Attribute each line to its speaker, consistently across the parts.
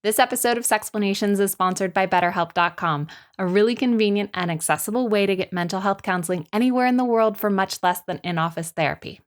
Speaker 1: This episode of Sexplanations is sponsored by BetterHelp.com, a really convenient and accessible way to get mental health counseling anywhere in the world for much less than in-office therapy.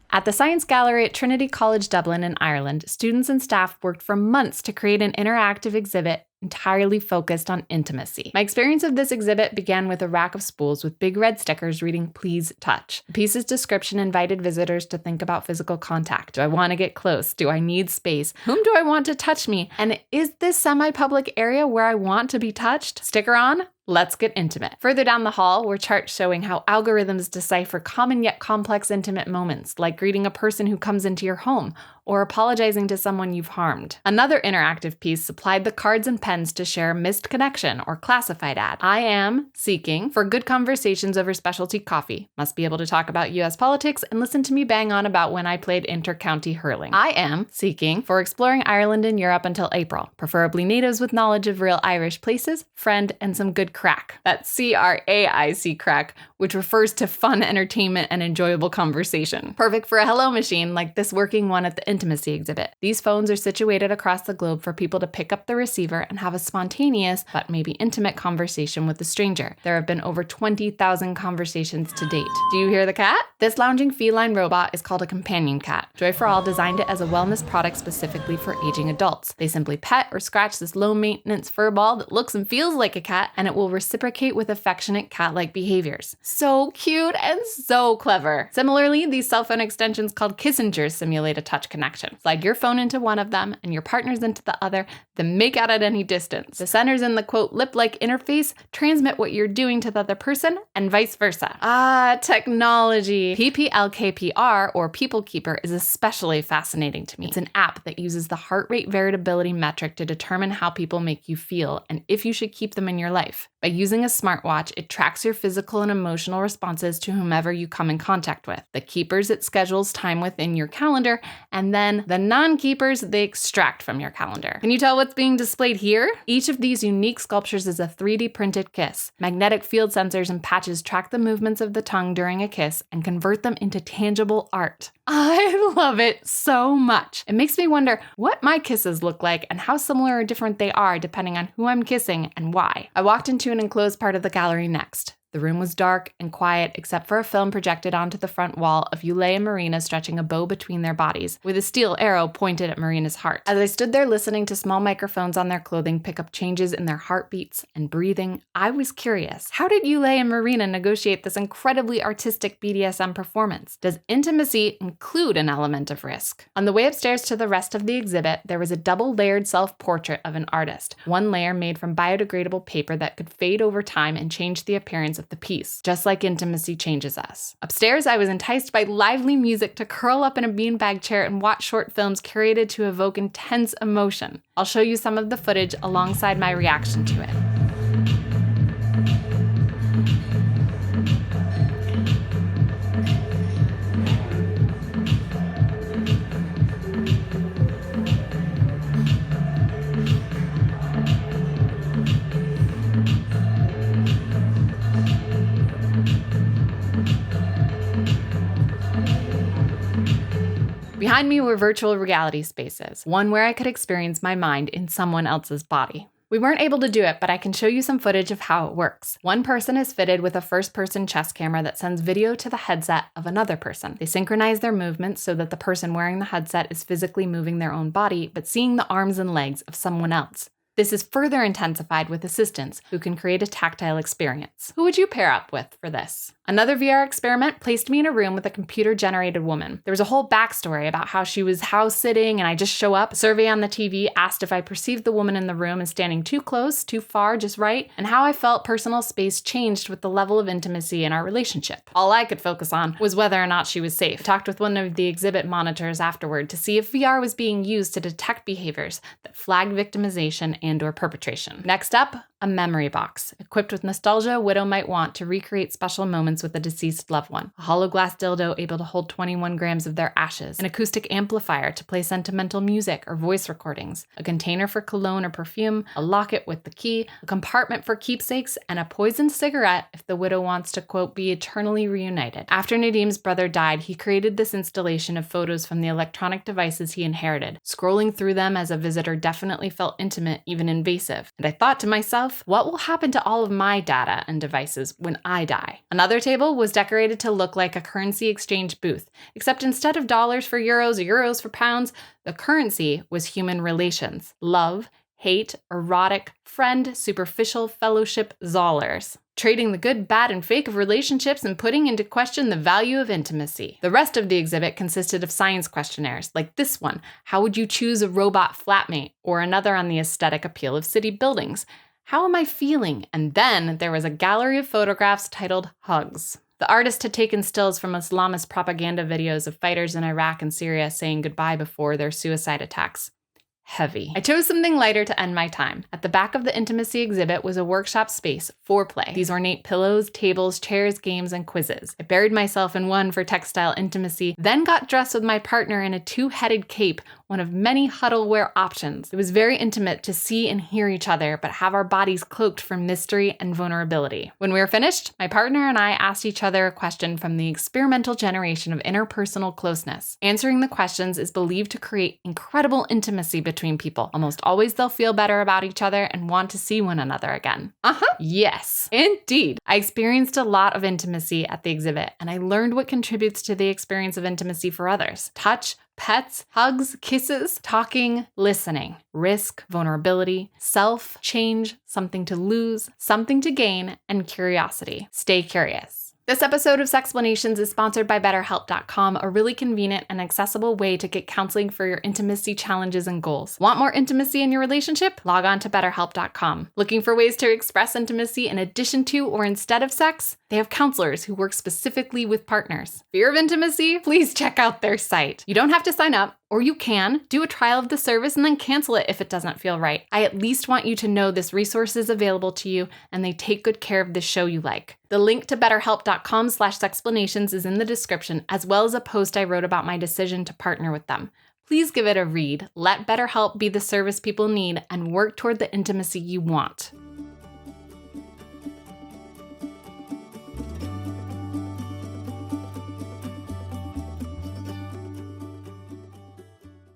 Speaker 1: At the Science Gallery at Trinity College Dublin in Ireland, students and staff worked for months to create an interactive exhibit entirely focused on intimacy. My experience of this exhibit began with a rack of spools with big red stickers reading, "Please touch." The piece's description invited visitors to think about physical contact. Do I want to get close? Do I need space? Whom do I want to touch me? And is this semi-public area where I want to be touched? Sticker on? Let's get intimate. Further down the hall were charts showing how algorithms decipher common yet complex intimate moments, like greeting a person who comes into your home or apologizing to someone you've harmed. Another interactive piece supplied the cards and pens to share a missed connection or classified ad. I am seeking for good conversations over specialty coffee. Must be able to talk about US politics and listen to me bang on about when I played inter-county hurling. I am seeking for exploring Ireland and Europe until April, preferably natives with knowledge of real Irish places, friend, and some good crack. That's C-R-A-I-C crack, which refers to fun entertainment and enjoyable conversation. Perfect for a hello machine like this working one at the intimacy exhibit. These phones are situated across the globe for people to pick up the receiver and have a spontaneous, but maybe intimate conversation with a stranger. There have been over 20,000 conversations to date. Do you hear the cat? This lounging feline robot is called a companion cat. Joy for All designed it as a wellness product specifically for aging adults. They simply pet or scratch this low-maintenance fur ball that looks and feels like a cat, and it will reciprocate with affectionate cat-like behaviors. So cute and so clever. Similarly, these cell phone extensions called Kissingers simulate a touch connection. Slide your phone into one of them and your partner's into the other, then make out at any distance. The centers in the quote lip-like interface transmit what you're doing to the other person and vice versa. Ah, technology. PPLKPR, or People Keeper, is especially fascinating to me. It's an app that uses the heart rate variability metric to determine how people make you feel and if you should keep them in your life. By using a smartwatch, it tracks your physical and emotional responses to whomever you come in contact with. The keepers, it schedules time within your calendar, and then the non-keepers, they extract from your calendar. Can you tell what's being displayed here? Each of these unique sculptures is a 3D printed kiss. Magnetic field sensors and patches track the movements of the tongue during a kiss and convert them into tangible art. I love it so much. It makes me wonder what my kisses look like and how similar or different they are depending on who I'm kissing and why. I walked into an enclosed part of the gallery next. The room was dark and quiet except for a film projected onto the front wall of Yule and Marina stretching a bow between their bodies, with a steel arrow pointed at Marina's heart. As I stood there listening to small microphones on their clothing pick up changes in their heartbeats and breathing, I was curious. How did Yule and Marina negotiate this incredibly artistic BDSM performance? Does intimacy include an element of risk? On the way upstairs to the rest of the exhibit, there was a double-layered self-portrait of an artist. One layer made from biodegradable paper that could fade over time and change the appearance of the piece, just like intimacy changes us. Upstairs, I was enticed by lively music to curl up in a beanbag chair and watch short films curated to evoke intense emotion. I'll show you some of the footage alongside my reaction to it. Behind me were virtual reality spaces, one where I could experience my mind in someone else's body. We weren't able to do it, but I can show you some footage of how it works. One person is fitted with a first-person chest camera that sends video to the headset of another person. They synchronize their movements so that the person wearing the headset is physically moving their own body, but seeing the arms and legs of someone else. This is further intensified with assistants who can create a tactile experience. Who would you pair up with for this? Another VR experiment placed me in a room with a computer-generated woman. There was a whole backstory about how she was house-sitting and I just show up. A survey on the TV asked if I perceived the woman in the room as standing too close, too far, just right, and how I felt personal space changed with the level of intimacy in our relationship. All I could focus on was whether or not she was safe. I talked with one of the exhibit monitors afterward to see if VR was being used to detect behaviors that flagged victimization and/or perpetration. Next up, a memory box. Equipped with nostalgia, Widow might want to recreate special moments moments with a deceased loved one, a hollow glass dildo able to hold 21 grams of their ashes, an acoustic amplifier to play sentimental music or voice recordings, a container for cologne or perfume, a locket with the key, a compartment for keepsakes, and a poisoned cigarette if the widow wants to, quote, be eternally reunited. After Nadim's brother died, he created this installation of photos from the electronic devices he inherited. Scrolling through them as a visitor definitely felt intimate, even invasive. And I thought to myself, what will happen to all of my data and devices when I die? Another table was decorated to look like a currency exchange booth, except instead of dollars for euros or euros for pounds, the currency was human relations, love, hate, erotic, friend, superficial, fellowship, zollers. Trading the good, bad, and fake of relationships and putting into question the value of intimacy. The rest of the exhibit consisted of science questionnaires, like this one, how would you choose a robot flatmate? Or another on the aesthetic appeal of city buildings. How am I feeling? And then there was a gallery of photographs titled Hugs. The artist had taken stills from Islamist propaganda videos of fighters in Iraq and Syria saying goodbye before their suicide attacks. Heavy. I chose something lighter to end my time. At the back of the intimacy exhibit was a workshop space, foreplay. These ornate pillows, tables, chairs, games, and quizzes. I buried myself in one for textile intimacy, then got dressed with my partner in a two-headed cape, one of many huddle wear options. It was very intimate to see and hear each other, but have our bodies cloaked from mystery and vulnerability. When we were finished, my partner and I asked each other a question from the experimental generation of interpersonal closeness. Answering the questions is believed to create incredible intimacy between people. Almost always they'll feel better about each other and want to see one another again. Yes, indeed. I experienced a lot of intimacy at the exhibit, and I learned what contributes to the experience of intimacy for others. Touch, pets, hugs, kisses, talking, listening, risk, vulnerability, self, change, something to lose, something to gain, and curiosity. Stay curious. This episode of Sexplanations is sponsored by BetterHelp.com, a really convenient and accessible way to get counseling for your intimacy challenges and goals. Want more intimacy in your relationship? Log on to BetterHelp.com. Looking for ways to express intimacy in addition to or instead of sex? They have counselors who work specifically with partners. Fear of intimacy? Please check out their site. You don't have to sign up, or you can do a trial of the service and then cancel it if it doesn't feel right. I at least want you to know this resource is available to you and they take good care of the show you like. The link to betterhelp.com/sexplanations is in the description, as well as a post I wrote about my decision to partner with them. Please give it a read. Let BetterHelp be the service people need and work toward the intimacy you want.